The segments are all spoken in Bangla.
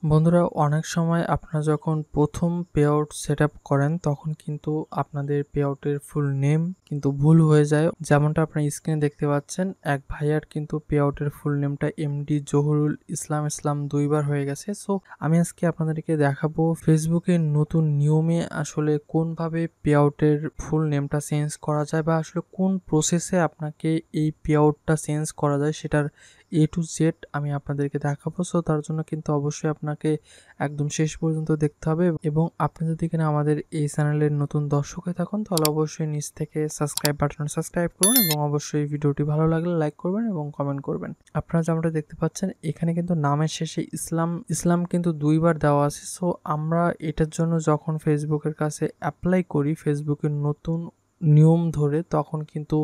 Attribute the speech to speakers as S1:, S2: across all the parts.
S1: বন্ধুরা অনেক সময় আপনারা যখন প্রথম পেআউট সেটআপ করেন তখন কিন্তু আপনাদের পেআউটের ফুল নেম কিন্তু ভুল হয়ে যায়। যেমনটা আপনারা স্ক্রিনে দেখতে পাচ্ছেন, এক ভাইয়ার কিন্তু পেআউটের ফুল নেমটা এমডি জহুরুল ইসলাম ২ বার হয়ে গেছে। সো আমি আজকে আপনাদেরকে দেখাবো ফেসবুকের নতুন নিয়মে আসলে কোনভাবে পেআউটের ফুল নেমটা চেঞ্জ করা যায় বা আসলে কোন প্রসেসে আপনাকে এই পেআউটটা চেঞ্জ করা যায় সেটার A to Z আমি আপনাদেরকে দেখাবো। সো তার জন্য কিন্তু অবশ্যই আপনাকে একদম শেষ পর্যন্ত দেখতে হবে এবং আপনি যদি কিনা আমাদের এই চ্যানেলের নতুন দর্শক হয়ে থাকুন তাহলে অবশ্যই নিচ থেকে সাবস্ক্রাইব বাটন সাবস্ক্রাইব করুন এবং অবশ্যই ভিডিওটি ভালো লাগলে লাইক করবেন এবং কমেন্ট করবেন। আপনারা যেমনটা দেখতে পাচ্ছেন এখানে কিন্তু নামের শেষে ইসলাম কিন্তু ২ বার দেওয়া আছে। সো আমরা এটার জন্য যখন ফেসবুকের কাছে অ্যাপ্লাই করি ফেসবুকের নতুন নিয়ম ধরে, তখন কিন্তু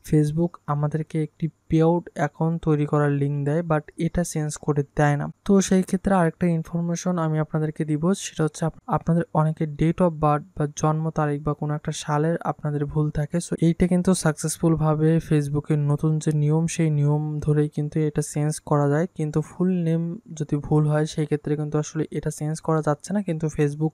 S1: ফেসবুক আমাদেরকে একটি পেআউট অ্যাকাউন্ট তৈরি করার লিঙ্ক দেয়, বাট এটা চেঞ্জ করে দেয় না। তো সেই ক্ষেত্রে আরেকটা ইনফরমেশন আমি আপনাদেরকে দিব, সেটা হচ্ছে আপনাদের অনেকের ডেট অফ বার্থ বা জন্ম তারিখ বা কোনো একটা সালের আপনাদের ভুল থাকে। সো এইটা কিন্তু সাকসেসফুল ভাবে ফেসবুকের নতুন যে নিয়ম সেই নিয়ম ধরেই কিন্তু এটা চেঞ্জ করা যায়, কিন্তু ফুল নেম যদি ভুল হয় সেই ক্ষেত্রে কিন্তু আসলে এটা চেঞ্জ করা যাচ্ছে না, কিন্তু ফেসবুক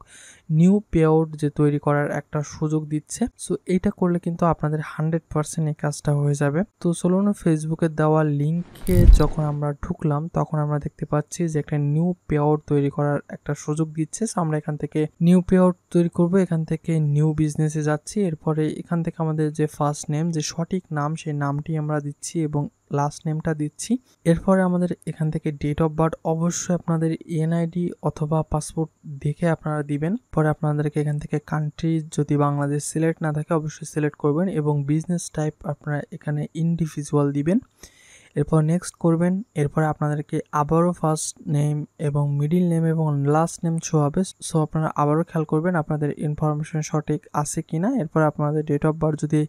S1: নিউ পেআউট যে তৈরি করার একটা সুযোগ দিচ্ছে। সো এইটা করলে কিন্তু আপনাদের 100% এই কাজটা হয়ে যাবে। তো চলুন ফেসবুকের দেওয়া লিঙ্কে যখন আমরা ঢুকলাম তখন আমরা দেখতে পাচ্ছি যে একটা নিউ পেআউট তৈরি করার একটা সুযোগ দিচ্ছে। সো আমরা এখান থেকে নিউ পেআউট তৈরি করব, এখান থেকে নিউ বিজনেসে যাচ্ছি। এরপরে এখান থেকে আমাদের যে ফার্স্ট নেম, যে সঠিক নাম, সেই নামটি আমরা দিচ্ছি এবং লাস্ট নেমটা দিচ্ছি। এরপরে আমাদের এখান থেকে ডেট অফ বার্থ অবশ্যই আপনাদের এনআইডি অথবা পাসপোর্ট দেখে আপনারা দিবেন। পরে আপনাদেরকে এখান থেকে কান্ট্রি যদি বাংলাদেশ সিলেক্ট না থাকে অবশ্যই সিলেক্ট করবেন এবং বিজনেস টাইপ আপনারা এখানে ইন্ডিভিজুয়াল দিবেন। এরপর নেক্সট করবেন। এরপরে আপনাদেরকে আবারও ফার্স্ট নেম এবং মিডিল নেম এবং লাস্ট নেম শো হবে। সো আপনারা আবারও খেয়াল করবেন আপনাদের ইনফরমেশন সঠিক আছে কিনা। এরপর আপনাদের ডেট অফ বার্থ যদি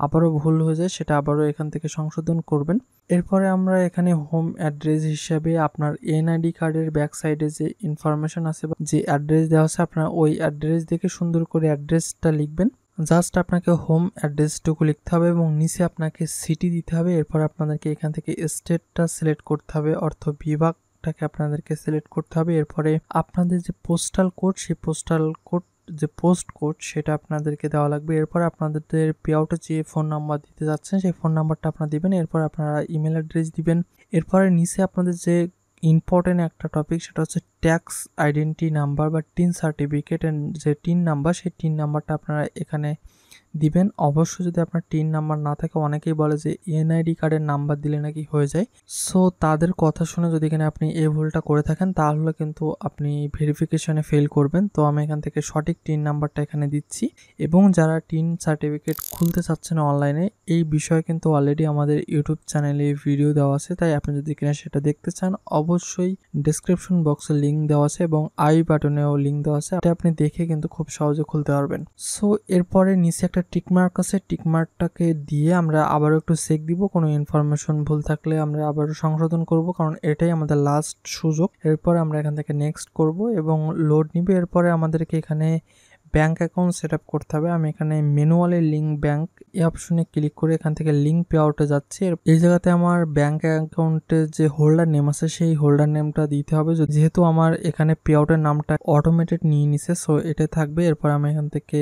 S1: আবারও ভুল হয়ে যায় সেটা আবারও এখান থেকে সংশোধন করবেন। এরপরে আমরা এখানে হোম অ্যাড্রেস হিসাবে আপনার এনআইডি কার্ডের ব্যাক সাইডে যে ইনফরমেশন আছে বা যে অ্যাড্রেস দেওয়া আছে আপনারা ওই অ্যাড্রেস দেখে সুন্দর করে অ্যাড্রেসটা লিখবেন। জাস্ট আপনাকে হোম অ্যাড্রেসটুকু লিখতে হবে এবং নিচে আপনাকে সিটি দিতে হবে। এরপর আপনাদেরকে এখান থেকে স্টেটটা সিলেক্ট করতে হবে, অর্থ বিভাগটাকে আপনাদেরকে সিলেক্ট করতে হবে। এরপরে আপনাদের যে পোস্টাল কোড, সেই পোস্টাল কোড যে পোস্ট কোড সেটা আপনাদেরকে দেওয়া লাগবে। এরপর আপনাদের পেআউটে যে ফোন নাম্বার দিতে যাচ্ছেন সেই ফোন নাম্বারটা আপনারা দিবেন। এরপর আপনারা ইমেল অ্যাড্রেস দিবেন। এরপরে নিচে আপনাদের যে ইম্পর্টেন্ট একটা টপিক সেটা হচ্ছে ট্যাক্স আইডেন্টি নাম্বার বা টিন সার্টিফিকেট এন্ড যে টিন নাম্বার, সেই টিন নাম্বারটা আপনারা এখানে দিবেন। অবশ্যই যদি আপনার টিন নাম্বার না থাকে, অনেকেই বলে যে এনআইডি কার্ডের নাম্বার দিলে নাকি হয়ে যায়। সো তাদের কথা শুনে যদি কিনা আপনি এই ভুলটা করে থাকেন তাহলে কিন্তু আপনি ভেরিফিকেশনে ফেল করবেন। তো আমি এখান থেকে সঠিক টিন নাম্বারটা এখানে দিচ্ছি এবং যারা টিন সার্টিফিকেট খুলতে চাচ্ছেন অনলাইনে, এই বিষয়ে কিন্তু অলরেডি আমাদের ইউটিউব চ্যানেলে ভিডিও দেওয়া আছে, তাই আপনি যদি কিনা সেটা দেখতে চান অবশ্যই ডেসক্রিপশন বক্সে লিঙ্ক দেওয়া আছে এবং আই বাটনেও লিঙ্ক দেওয়া আছে, এটা আপনি দেখে কিন্তু খুব সহজে খুলতে পারবেন। সো এরপরে নিচে একটা টিকমার্ক আছে, টিকমার্কটাকে দিয়ে আমরা আবারও একটু চেক দিব, কোনো ইনফরমেশন ভুল থাকলে আমরা আবারও সংশোধন করব, কারণ এটাই আমাদের লাস্ট সুযোগ। এরপরে আমরা এখান থেকে নেক্সট করব এবং লোড নিবে। এরপরে আমাদেরকে এখানে ব্যাঙ্ক অ্যাকাউন্ট সেট আপ করতে হবে। আমি এখানে ম্যানুয়ালি লিঙ্ক ব্যাঙ্ক এই অপশনে ক্লিক করে এখান থেকে লিঙ্ক পেআউটে যাচ্ছি। এই জায়গাতে আমার ব্যাঙ্ক অ্যাকাউন্টে যে হোল্ডার নেম আছে সেই হোল্ডার নেমটা দিতে হবে, যেহেতু আমার এখানে পেআউটের নামটা অটোমেটেড নিয়ে নিছে, সো এটা থাকবে। এরপর আমি এখান থেকে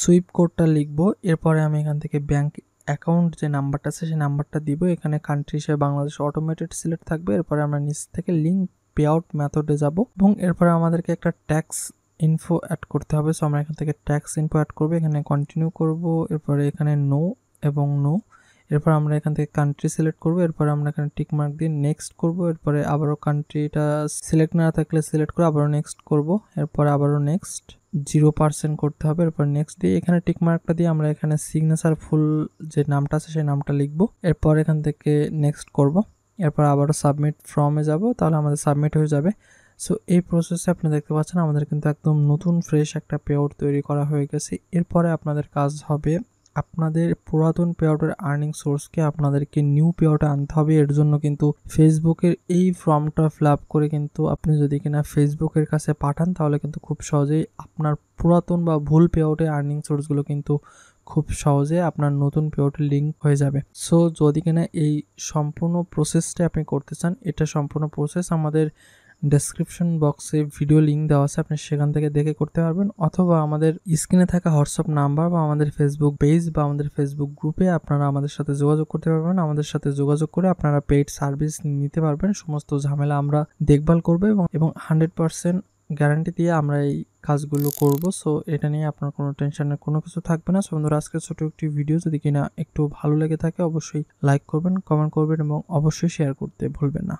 S1: সুইপ কোডটা লিখবো। এরপরে আমি এখান থেকে ব্যাঙ্ক অ্যাকাউন্ট যে নাম্বারটা আছে সেই নাম্বারটা দিব। এখানে কান্ট্রি হিসেবে বাংলাদেশ অটোমেটেড সিলেক্ট থাকবে। এরপরে আমরা নিচ থেকে লিঙ্ক পেআউট মেথডে যাব এবং এরপরে আমাদেরকে একটা ট্যাক্স ইনফো অ্যাড করতে হবে। সো আমরা এখান থেকে ট্যাক্স ইনফো অ্যাড করবো, এখানে কন্টিনিউ করব। এরপরে এখানে নো এবং নো। এরপর আমরা এখান থেকে কান্ট্রি সিলেক্ট করব। এরপরে আমরা এখানে টিক মার্ক দিয়ে নেক্সট করব। এরপরে আবারও কান্ট্রিটা সিলেক্ট না থাকলে সিলেক্ট করে আবারও নেক্সট করব। এরপরে আবারও নেক্সট 0% করতে হবে। এরপর নেক্সট দিয়ে এখানে টিক মার্কটা দিয়ে আমরা এখানে সিগনেচার ফুল যে নামটা আছে সেই নামটা লিখব। এরপর এখান থেকে নেক্সট করব। এরপর আবারও সাবমিট ফর্মে যাব, তাহলে আমাদের সাবমিট হয়ে যাবে। সো এই প্রসেসে আপনি দেখতে পাচ্ছেন আমাদের কিন্তু একদম নতুন ফ্রেশ একটা পেআউট তৈরি করা হয়ে গেছে। এরপরে আপনাদের কাজ হবে আপনাদের পুরাতন পেআউটের আর্নিং সোর্সকে আপনাদেরকে নিউ পেআউটে আনতে হবে। এর জন্য কিন্তু ফেসবুকের এই ফর্মটা ফিল আপ করে কিন্তু আপনি যদি কিনা ফেসবুকের কাছে পাঠান তাহলে কিন্তু খুব সহজেই আপনার পুরাতন বা ভুল পেআউটের আর্নিং সোর্সগুলো কিন্তু খুব সহজে আপনার নতুন পেআউটের লিঙ্ক হয়ে যাবে। সো যদি কিনা এই সম্পূর্ণ প্রসেসটা আপনি করতে চান, এটা সম্পূর্ণ প্রসেস আমাদের ডেসক্রিপশন বক্সে ভিডিও লিঙ্ক দেওয়া আছে, আপনি সেখান থেকে দেখে করতে পারবেন, অথবা আমাদের স্ক্রিনে থাকা হোয়াটসঅ্যাপ নাম্বার বা আমাদের ফেসবুক পেজ বা আমাদের ফেসবুক গ্রুপে আপনারা আমাদের সাথে যোগাযোগ করতে পারবেন। আমাদের সাথে যোগাযোগ করে আপনারা পেইড সার্ভিস নিতে পারবেন। সমস্ত ঝামেলা আমরা দেখভাল করব এবং 100% গ্যারান্টি দিয়ে আমরা এই কাজগুলো করব। সো এটা নিয়ে আপনার কোনো টেনশনের কোনো কিছু থাকবে না। সো বন্ধুরা, আজকে ছোট একটি ভিডিও যদি কিনা একটু ভালো লেগে থাকে অবশ্যই লাইক করবেন, কমেন্ট করবেন এবং অবশ্যই শেয়ার করতে ভুলবেন না।